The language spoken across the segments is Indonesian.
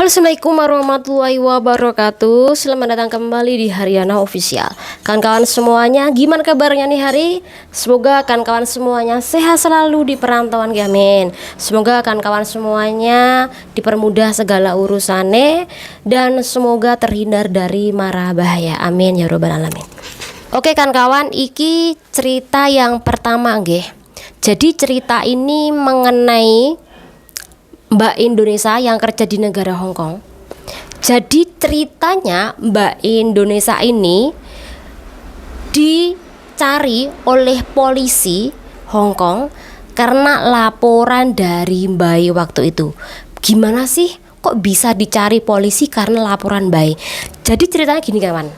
Halo, assalamualaikum warahmatullahi wabarakatuh. Selamat datang kembali di Haryana Official. Kawan-kawan semuanya, gimana kabarnya nih hari? Semoga kawan-kawan semuanya sehat selalu di perantauan Amin. Semoga kawan-kawan semuanya dipermudah segala urusannya dan semoga terhindar dari mara bahaya. Amin ya robbal alamin. Oke kawan-kawan, iki cerita yang pertama nggih. Jadi cerita ini mengenai Mbak Indonesia yang kerja di negara Hong Kong. Jadi ceritanya Mbak Indonesia ini dicari oleh polisi Hong Kong karena laporan dari Mbak waktu itu. Gimana sih kok bisa dicari polisi karena laporan Mbak? Jadi ceritanya gini kawan.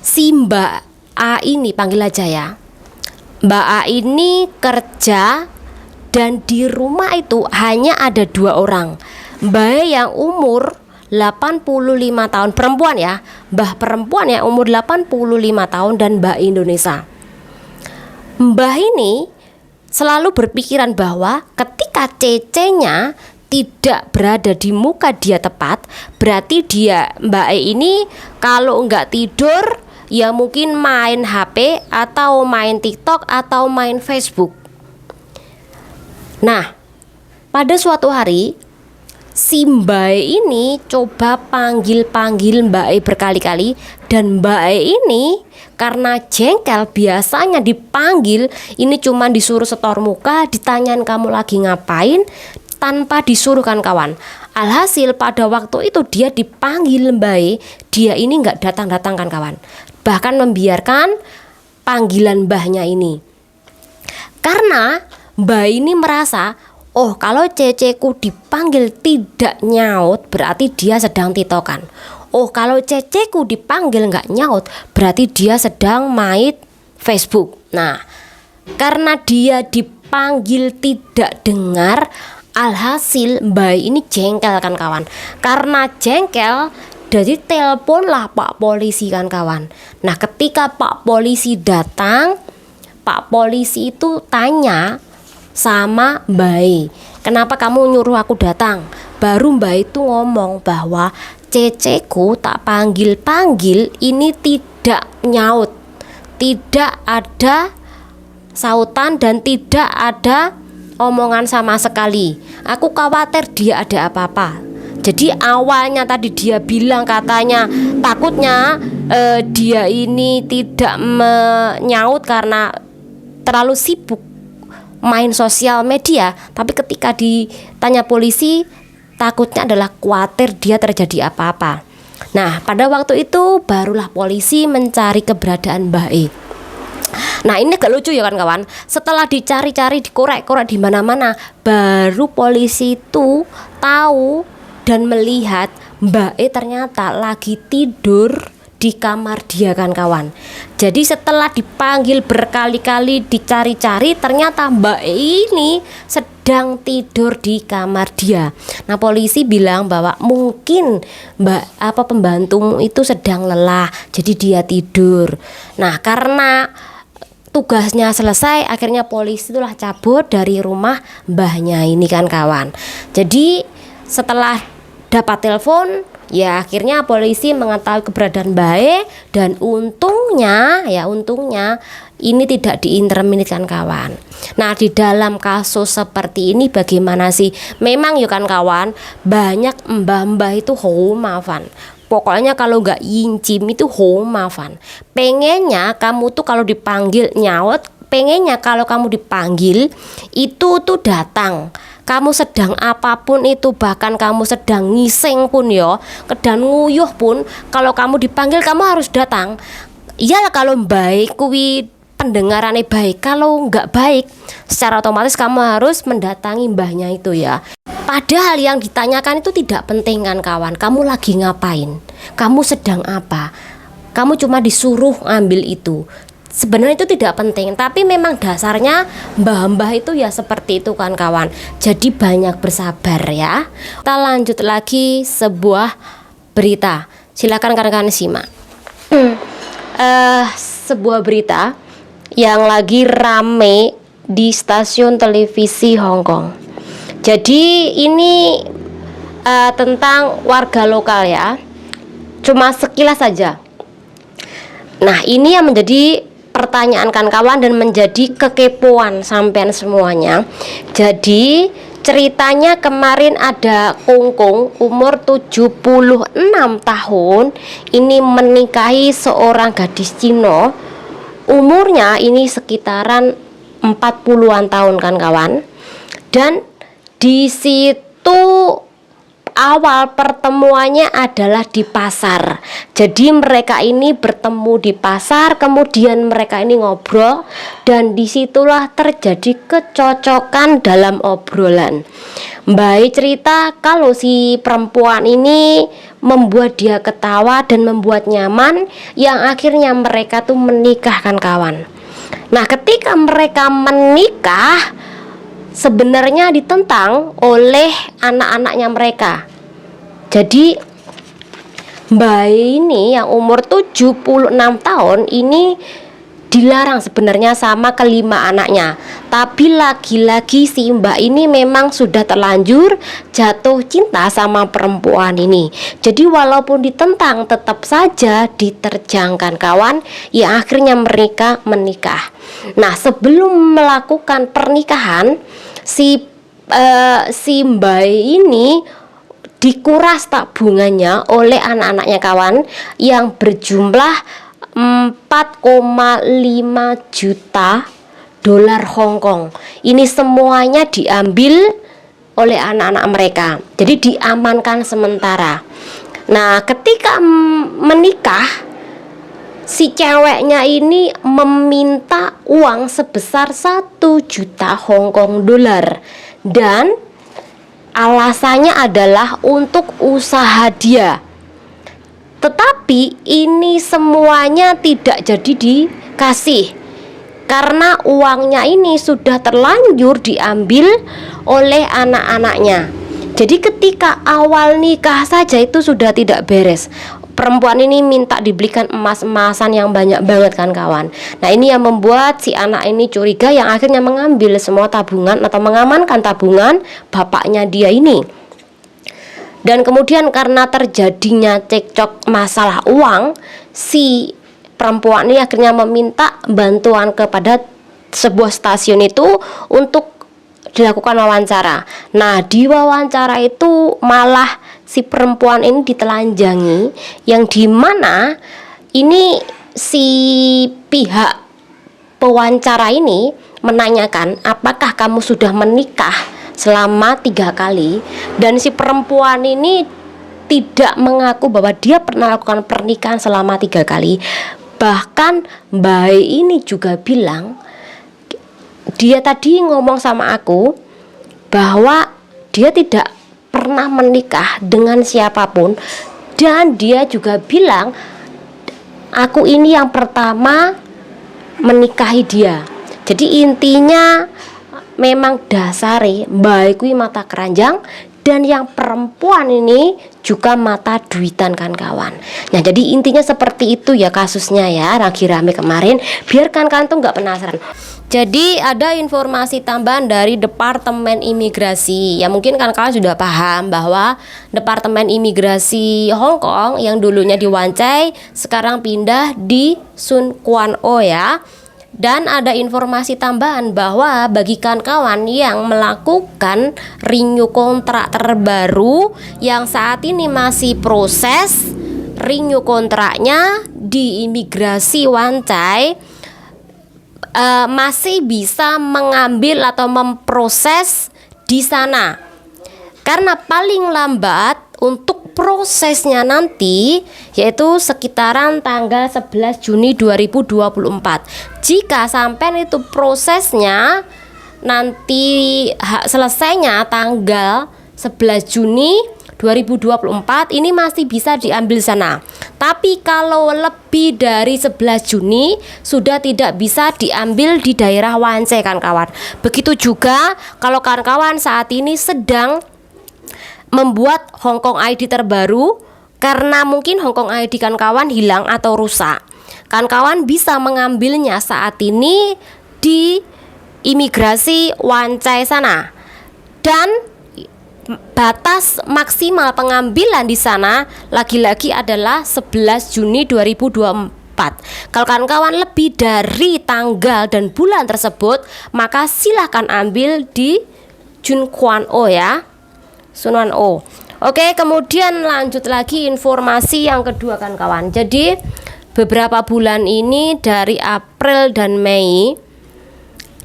Si Mbak A ini, panggil aja ya, Mbak A ini kerja dan di rumah itu hanya ada 2 orang. Mbak yang umur 85 tahun, perempuan ya, Mbah perempuan yang umur 85 tahun dan Mbak Indonesia. Mbah ini selalu berpikiran bahwa ketika cecenya tidak berada di muka dia tepat, berarti dia Mbak ini kalau nggak tidur ya mungkin main HP atau main TikTok atau main Facebook. Nah, pada suatu hari si Mbak ini coba panggil-panggil Mbak berkali-kali dan Mbak ini karena jengkel biasanya dipanggil ini cuma disuruh setor muka, ditanyain kamu lagi ngapain tanpa disuruh kan kawan. Alhasil pada waktu itu dia dipanggil Mbak, dia ini nggak datang-datang kan kawan, bahkan membiarkan panggilan mbahnya ini. Karena Mbak ini merasa, oh kalau ceceku dipanggil tidak nyaut berarti dia sedang titokan. Oh kalau ceceku dipanggil nggak nyaut berarti dia sedang main Facebook. Nah, karena dia dipanggil tidak dengar, alhasil Mbak ini jengkel kan kawan. Karena jengkel, jadi teleponlah Pak Polisi kan kawan. Nah ketika Pak Polisi datang, Pak Polisi itu tanya sama Mbak, kenapa kamu nyuruh aku datang? Baru Mbak itu ngomong bahwa ceceku tak panggil-panggil ini tidak nyaut, tidak ada sautan dan tidak ada omongan sama sekali. Aku khawatir dia ada apa-apa. Jadi awalnya tadi dia bilang katanya takutnya dia ini tidak menyaut karena terlalu sibuk main sosial media, tapi ketika ditanya polisi takutnya adalah khawatir dia terjadi apa-apa. Nah pada waktu itu barulah polisi mencari keberadaan Mbak E. Nah ini agak lucu ya kawan-kawan. Setelah dicari-cari, dikorek-korek di mana-mana, baru polisi itu tahu dan melihat Mbak E ternyata lagi tidur di kamar dia kan kawan. Jadi setelah dipanggil berkali-kali, dicari-cari, ternyata Mbak E ini sedang tidur di kamar dia. Nah polisi bilang bahwa mungkin pembantumu itu sedang lelah, jadi dia tidur. Nah karena tugasnya selesai, akhirnya polisi itulah cabut dari rumah mbahnya ini kan kawan. Jadi setelah dapat telepon, ya akhirnya polisi mengetahui keberadaan Mbak dan untungnya ini tidak diinterminitkan kawan. Nah di dalam kasus seperti ini bagaimana sih? Memang ya kan kawan, banyak mbah-mbah itu maafan. Pokoknya kalau nggak yincim itu maafan. Pengennya kamu tuh kalau dipanggil nyaut, pengennya kalau kamu dipanggil itu tuh datang. Kamu sedang apapun itu, bahkan kamu sedang ngising pun yo, kedan nguyuh pun, kalau kamu dipanggil kamu harus datang. Iyalah kalau baik kuwi pendengarannya baik, kalau nggak baik secara otomatis kamu harus mendatangi mbahnya itu ya. Padahal yang ditanyakan itu tidak penting kan kawan. Kamu lagi ngapain? Kamu sedang apa? Kamu cuma disuruh ambil itu. Sebenarnya itu tidak penting, tapi memang dasarnya mbah-mbah itu ya seperti itu kan kawan. Jadi banyak bersabar ya. Kita lanjut lagi sebuah berita. Silakan kawan-kawan simak. Sebuah berita yang lagi rame di stasiun televisi Hong Kong. Jadi ini tentang warga lokal ya. Cuma sekilas saja. Nah, ini yang menjadi pertanyaan kawan dan menjadi kekepoan sampean semuanya. Jadi ceritanya kemarin ada Kungkung umur 76 tahun ini menikahi seorang gadis Cina. Umurnya ini sekitaran 40-an tahun kan kawan. Dan di situ awal pertemuannya adalah di pasar. Jadi mereka ini bertemu di pasar, kemudian mereka ini ngobrol, dan disitulah terjadi kecocokan dalam obrolan. Mbak cerita kalau si perempuan ini membuat dia ketawa dan membuat nyaman, yang akhirnya mereka tuh menikah kan kawan. Nah, ketika mereka menikah, sebenarnya ditentang oleh anak-anaknya mereka. Jadi Mbak ini yang umur 76 tahun ini dilarang sebenarnya sama kelima anaknya. Tapi lagi-lagi si Mbak ini memang sudah terlanjur jatuh cinta sama perempuan ini. Jadi walaupun ditentang tetap saja diterjangkan kawan. Ya akhirnya mereka menikah. Nah, sebelum melakukan pernikahan si Mbak ini dikuras tabungannya oleh anak-anaknya kawan yang berjumlah 4,5 juta dolar Hong Kong. Ini semuanya diambil oleh anak-anak mereka. Jadi diamankan sementara. Nah, ketika menikah, si ceweknya ini meminta uang sebesar 1 juta Hong Kong dolar. Dan alasannya adalah untuk usaha dia. Tetapi ini semuanya tidak jadi dikasih karena uangnya ini sudah terlanjur diambil oleh anak-anaknya. Jadi ketika awal nikah saja itu sudah tidak beres. Perempuan ini minta dibelikan emas-emasan yang banyak banget kan kawan. Nah, ini yang membuat si anak ini curiga, yang akhirnya mengambil semua tabungan atau mengamankan tabungan bapaknya dia ini. Dan kemudian karena terjadinya cekcok masalah uang, si perempuan ini akhirnya meminta bantuan kepada sebuah stasiun itu untuk dilakukan wawancara. Nah, di wawancara itu malah si perempuan ini ditelanjangi, yang dimana ini si pihak pewawancara ini menanyakan apakah kamu sudah menikah selama 3 kali, dan si perempuan ini tidak mengaku bahwa dia pernah melakukan pernikahan selama 3 kali. Bahkan Mbak ini juga bilang, dia tadi ngomong sama aku bahwa dia tidak pernah menikah dengan siapapun, dan dia juga bilang aku ini yang pertama menikahi dia. Jadi intinya memang dasare Mbak kuwi mata keranjang, dan yang perempuan ini juga mata duitan kan kawan. Nah, jadi intinya seperti itu ya kasusnya ya, lagi rame kemarin. Biarkan kalian tuh nggak penasaran. Jadi ada informasi tambahan dari Departemen Imigrasi. Ya mungkin kan kalian sudah paham bahwa Departemen Imigrasi Hong Kong yang dulunya di Wan Chai sekarang pindah di Sun Quan O ya. Dan ada informasi tambahan bahwa bagi kawan yang melakukan renew kontrak terbaru yang saat ini masih proses renew kontraknya di Imigrasi Wan Chai, masih bisa mengambil atau memproses di sana. Karena paling lambat untuk prosesnya nanti yaitu sekitaran tanggal 11 Juni 2024. Jika sampai itu prosesnya nanti selesainya tanggal 11 Juni 2024, ini masih bisa diambil sana. Tapi kalau lebih dari 11 Juni sudah tidak bisa diambil di daerah Wan Chai kan kawan. Begitu juga kalau kawan-kawan saat ini sedang membuat Hong Kong ID terbaru, karena mungkin Hong Kong ID kan kawan hilang atau rusak, kan kawan bisa mengambilnya saat ini di Imigrasi Wan Chai sana. Dan batas maksimal pengambilan di sana lagi-lagi adalah 11 Juni 2024. Kalau kawan-kawan lebih dari tanggal dan bulan tersebut, maka silahkan ambil di Junkwon O ya, Sunwon O. Oke, kemudian lanjut lagi informasi yang kedua kan kawan. Jadi beberapa bulan ini dari April dan Mei,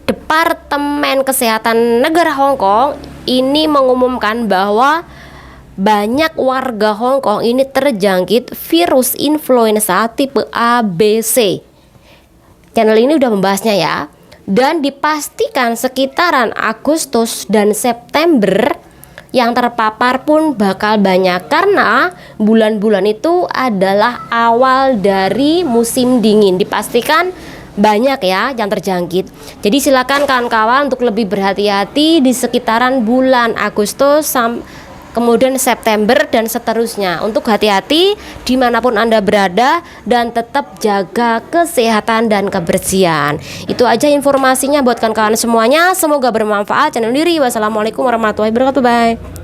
Departemen Kesehatan Negara Hong Kong ini mengumumkan bahwa banyak warga Hong Kong ini terjangkit virus influenza tipe ABC. Channel ini udah membahasnya ya. Dan dipastikan sekitaran Agustus dan September yang terpapar pun bakal banyak, karena bulan-bulan itu adalah awal dari musim dingin. Dipastikan banyak ya yang terjangkit. Jadi silakan kawan-kawan untuk lebih berhati-hati di sekitaran bulan Agustus kemudian September dan seterusnya. Untuk hati-hati dimanapun Anda berada dan tetap jaga kesehatan dan kebersihan. Itu aja informasinya buat kawan-kawan semuanya. Semoga bermanfaat. Channel diri. Wassalamualaikum warahmatullahi wabarakatuh. Bye.